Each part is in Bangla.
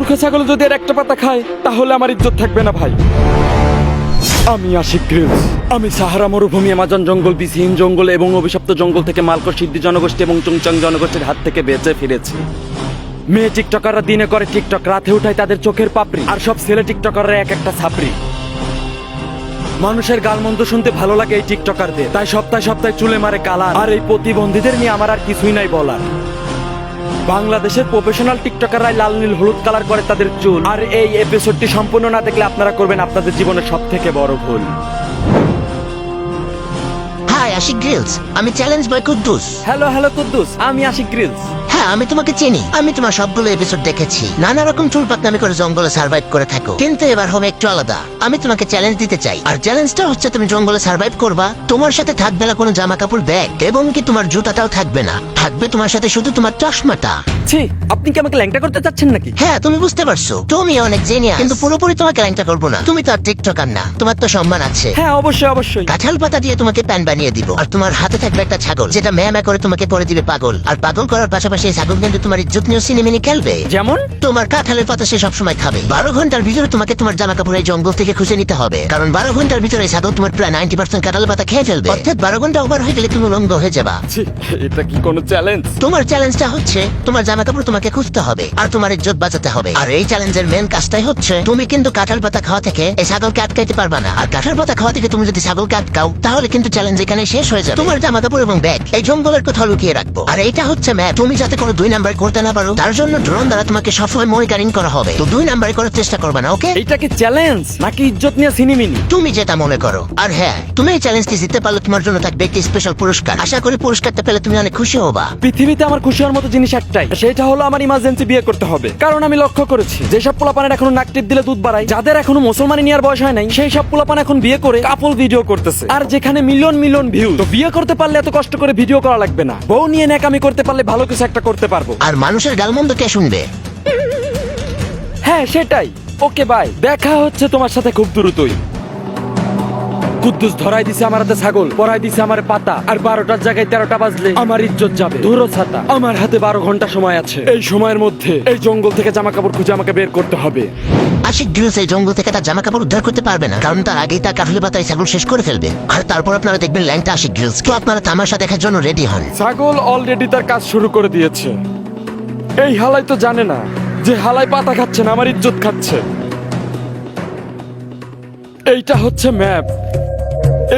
মূর্খ ছাগল যদি এর একটা পাতা খায় তাহলে আমার ইজ্জত থাকবে না ভাই। আমি আশিক গ্রিলস। আমি সাহারা মরুভূমি, অ্যামাজন জঙ্গল, বিসিহীন জঙ্গল এবং অভিশপ্ত জঙ্গল থেকে মালকো সিদ্ধি জনগোষ্ঠী এবং চুংচাং জনগোষ্ঠীর হাত থেকে বেঁচে ফিরেছি। মেয়ে টিকটকাররা দিনে করে টিকটক, রাতে উঠায় তাদের চোখের পাপড়ি, আর সব ছেলে টিকটকাররা এক একটা ছাপড়ি। মানুষের গালমন্দ শুনতে ভালো লাগে এই টিকটকারদের, তাই সপ্তাহে সপ্তাহে চুলে মারে কালার। আর এই প্রতিবন্ধীদের নিয়ে আমার আর কিছুই নাই বলার। বাংলাদেশের প্রফেশনাল টিকটকাররাই লাল নীল হলুদ কালার করে তাদের চুল। আর এই এপিসোডটি সম্পূর্ণ না দেখলে আপনারা করবেন আপনাদের জীবনের সবথেকে বড় ভুল। হাই আশিক গ্রিলস, আমি চ্যালেঞ্জ বয় কুদ্দুস। হ্যালো কুদ্দুস, আমি আশিক গ্রিলস। হ্যাঁ, আমি তোমাকে চিনি। আমি তোমার সবগুলো এপিসোড দেখেছি। নানা রকম চুলপাকনামি করে জঙ্গলে সার্ভাইভ করে থাকো, কিন্তু এবার হবে একটু আলাদা। আমি তোমাকে চ্যালেঞ্জ দিতে চাই, আর চ্যালেঞ্জটা হচ্ছে তুমি জঙ্গলে সার্ভাইভ করবা। তোমার সাথে থাকবে না কোনো জামা কাপড়, ব্যাগ, এবং কি তোমার জুতাটাও থাকবে না। থাকবে তোমার সাথে শুধু তোমার চশমাটা। ছি, আপনি কি আমাকে ল্যাংটা করতে চাচ্ছেন নাকি? হ্যাঁ, তুমি বুঝতে পারছো, তুমি অনেক জিনিয়াস, কিন্তু পুরোপুরি তোমাকে ল্যাংটা করবো না। তুমি তো আর টিকটকার না, তোমার তো সম্মান আছে। হ্যাঁ, অবশ্যই। কাঁঠাল পাতা দিয়ে তোমাকে প্যান বানিয়ে দিব, আর তোমার হাতে থাকবে একটা ছাগল, যেটা ম্যামা করে তোমাকে করে দিবে পাগল। আর পাগল করার পাশাপাশি এই ছাগল কিন্তু তোমার ইজ্জত নিয়ে সিনেমিনি খেলবে। যেমন তোমার কাঁঠালের পাতা সে সবসময় খাবে। 12 ঘন্টার ভিতরে তোমাকে তোমার জামা কাপড় এই জঙ্গল থেকে খুঁজে নিতে হবে, কারণ 12 ঘন্টার ভিতরে এই ছাগল তোমার প্রায় 90% কাঁঠালের পাতা খেয়ে ফেলবে। অর্থাৎ 12 ঘন্টা ওভার হয়ে গেলে তুমি উলঙ্গ হয়ে যাবা। ছি, এটা কি কোনো চ্যালেঞ্জ? তোমার চ্যালেঞ্জটা হচ্ছে তোমার জামা কাপড় তোমাকে খুঁজতে হবে, আর তোমার ইজ্জত বাঁচাতে হবে। আর এই চ্যালেঞ্জের মেন কাজটাই হচ্ছে তুমি কিন্তু কাঁঠাল পাতা খাওয়া থেকে এই ছাগলকে আটকাইতে পারবা না। আর কাঁঠাল পাতা খাওয়া থেকে তুমি যদি ছাগলকে আটকাও, তাহলে কিন্তু চ্যালেঞ্জ এখানে শেষ হয়ে যাবে। তোমার জামা কাপড় এবং ব্যাগ এই জঙ্গলের কোথাও লুকিয়ে রাখবো। আর এইটা হচ্ছে ম্যাপ। তুমি যাতে কোনো 2 নাম্বার করতে না পারো, তার জন্য ড্রোন দ্বারা তোমাকে সবসময় মনিটরিং করা হবে। তো 2 নাম্বার করার চেষ্টা করবে না, ওকে? এইটা কি চ্যালেঞ্জ নাকি ইজ্জত নিয়ে সিনেমিনি? তুমি যেটা মনে করো। আর হ্যাঁ, তুমি এই চ্যালেঞ্জটি জিততে পারলে তোমার জন্য থাকবে একটি স্পেশাল পুরস্কার। আশা করি পুরস্কারটা পেলে তুমি অনেক খুশি হবা। পৃথিবীতে আমার খুশি হওয়ার মতো জিনিস একটাই, সেটা হলো আমার ইমার্জেন্সি বিয়ে করতে হবে। কারণ আমি লক্ষ্য করেছি যেসব পোলাপানের এখনো নাক টিপ দিলে দুধ বাড়ায়, যাদের এখনো মুসলমানি নেওয়ার বয়স হয় নাই, সেই সব পোলাপান এখন বিয়ে করে কাপল ভিডিও করতেছে। আর যেখানে মিলিয়ন ভিউ, তো বিয়ে করতে পারলে এত কষ্ট করে ভিডিও করা লাগবে না। বউ নিয়ে ন্যাকামি করতে পারলে ভালো কিছু একটা করতে পারবো। আর মানুষের গালমন্দ কে শুনবে? হ্যাঁ, সেটাই। ওকে বাই, দেখা হচ্ছে তোমার সাথে খুব দ্রুতই। কুদ্দুস ধরাই দিছে আমার হাতে ছাগল, পরাই দিছে আমার পাতা, আর 12টার জায়গায় 13টা বাজলে আমার ইজ্জত যাবে। ধরো ছাতা, আমার হাতে 12 ঘন্টা সময় আছে। এই সময়ের মধ্যে এই জঙ্গল থেকে জামা কাপড় খুঁজে আমাকে বের করতে হবে। আশিক গ্রিলস এই জঙ্গল থেকে তার জামা কাপড় উদ্ধার করতে পারবে না, কারণ তার আগেই তার কাঠুলি পাতায় ছাগল শেষ করে ফেলবে। আর তারপর আপনারা দেখবেন ল্যাংটা আশিক গ্রিলস। তো আপনারা তামাশা দেখার জন্য রেডি হন। ছাগল অলরেডি তার কাজ শুরু করে দিয়েছে। এই হালাই তো জানে না যে হালাই পাতা খাচ্ছে না, আমার ইজ্জত খাচ্ছে। এইটা হচ্ছে ম্যাপ,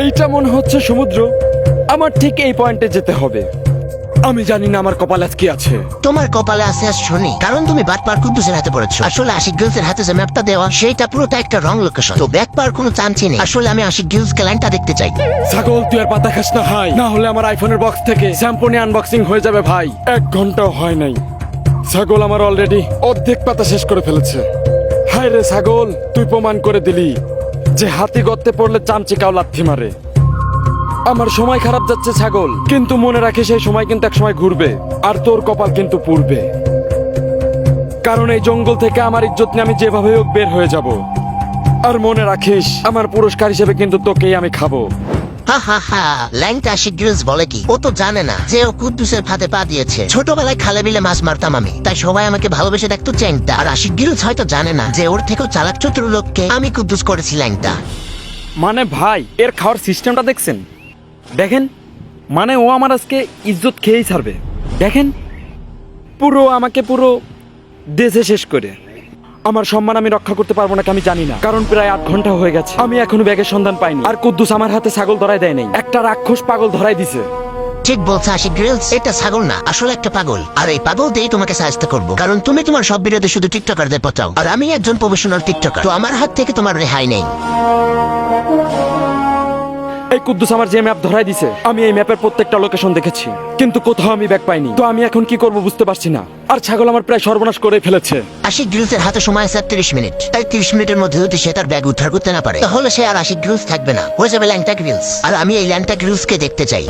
এইটা মনে হচ্ছে সমুদ্র। আমার ঠিক এই পয়েন্টে যেতে হবে। আমি জানি না আমার কপালে কি আছে। তোমার কপালে আছে আজ শনি, কারণ তুমি বাটপার কুদ্দুসের হাতে পড়েছো। আসলে আশিক গ্রিলসের হাতে যে ম্যাপটা দেওয়া, সেইটা পুরোটা একটা রং লোকেশন। তো ব্যাক পাওয়ার কোনো চান্সই নেই। আসলে আমি আশিক গ্রিলসকে ল্যাংটা দেখতে চাই। ছাগল, তুই আর পাতা খাস না ভাই, না হলে আমার আইফোনের বক্স থেকে স্যাম্পনি আনবক্সিং হয়ে যাবে ভাই। 1 ঘন্টাও হয় নাই, ছাগল আমার অলরেডি অর্ধেক পাতা শেষ করে ফেলেছে। হায় রে ছাগল, তুই প্রমাণ করে দিলি যে হাতি গর্তে পড়লে চামচিকাও লাথি মারে। আমার সময় খারাপ যাচ্ছে ছাগল, কিন্তু মনে রাখিস সেই সময় কিন্তু এক সময় ঘুরবে, আর তোর কপাল কিন্তু পুড়বে। কারণ এই জঙ্গল থেকে আমার ইজ্জত নিয়ে আমি যেভাবে হোক বের হয়ে যাব। আর মনে রাখিস আমার পুরস্কার হিসেবে কিন্তু তোকেই আমি খাবো। হা হা হা, ল্যাংটা আশিক গ্রিলস বলে কি? ও তো জানে না যে ও কুদ্দুসের ফাঁদে পা দিয়েছে। ছোটবেলায় খালে বিলে মাছ মারতাম আমি, তাই সবাই আমাকে ভালোবেসে দেখতো চ্যাংটা। আর আশিক গ্রিলস হয়তো জানে না যে ওর থেকেও চালাক চতুর লোককে আমি কুদ্দুস করেছি ল্যাংটা। মানে ভাই, এর খাওয়ার সিস্টেমটা দেখছেন? দেখেন, মানে ও আমার আজকে ইজ্জত খেয়েই ছাড়বে। দেখেন, আমাকে পুরো দেশে শেষ করে। আমার সম্মান আমি রক্ষা করতে পারবো নাকি আমি জানি না, কারণ প্রায় 8 ঘন্টা হয়ে গেছে আমি এখনো ব্যাগের সন্ধান পাইনি। আর কুদ্দুস আমার হাতে ছাগল ধরাই দেয় নাই, একটা রাক্ষস পাগল ধরাই দিছে। ঠিক বলছে আশিক গ্রিলস, এটা ছাগল না, আসলে একটা পাগল। আর এই পাগল দিয়েই তোমাকে সাহায্য করবো, কারণ তুমি তোমার সব বিরোধী শুধু টিকটকারদের পচাও, আর আমি একজন প্রফেশনাল টিকটকার। তো আমার হাত থেকে তোমার রেহাই নেই। এই কুদ্দুস আমার যে ম্যাপ ধরাই দিছে, আমি এই ম্যাপের প্রত্যেকটা লোকেশন দেখেছি, কিন্তু কোথাও আমি ব্যাগ পাইনি। তো আমি এখন কি করব বুঝতে পারছি না। আর ছাগল আমার প্রায় সর্বনাশ করে ফেলেছে। আশিক গ্রিলসের হাতে সময় আছে 30 মিনিট। তাই 30 মিনিটের মধ্যে যদি সে তার ব্যাগ উদ্ধার করতে না পারে, তাহলে সে আর আশিক গ্রিলস থাকবে না, হয়ে যাবে ল্যাংটা গ্রিলস। আর আমি এই ল্যাংটা গ্রিলসকে দেখতে চাই।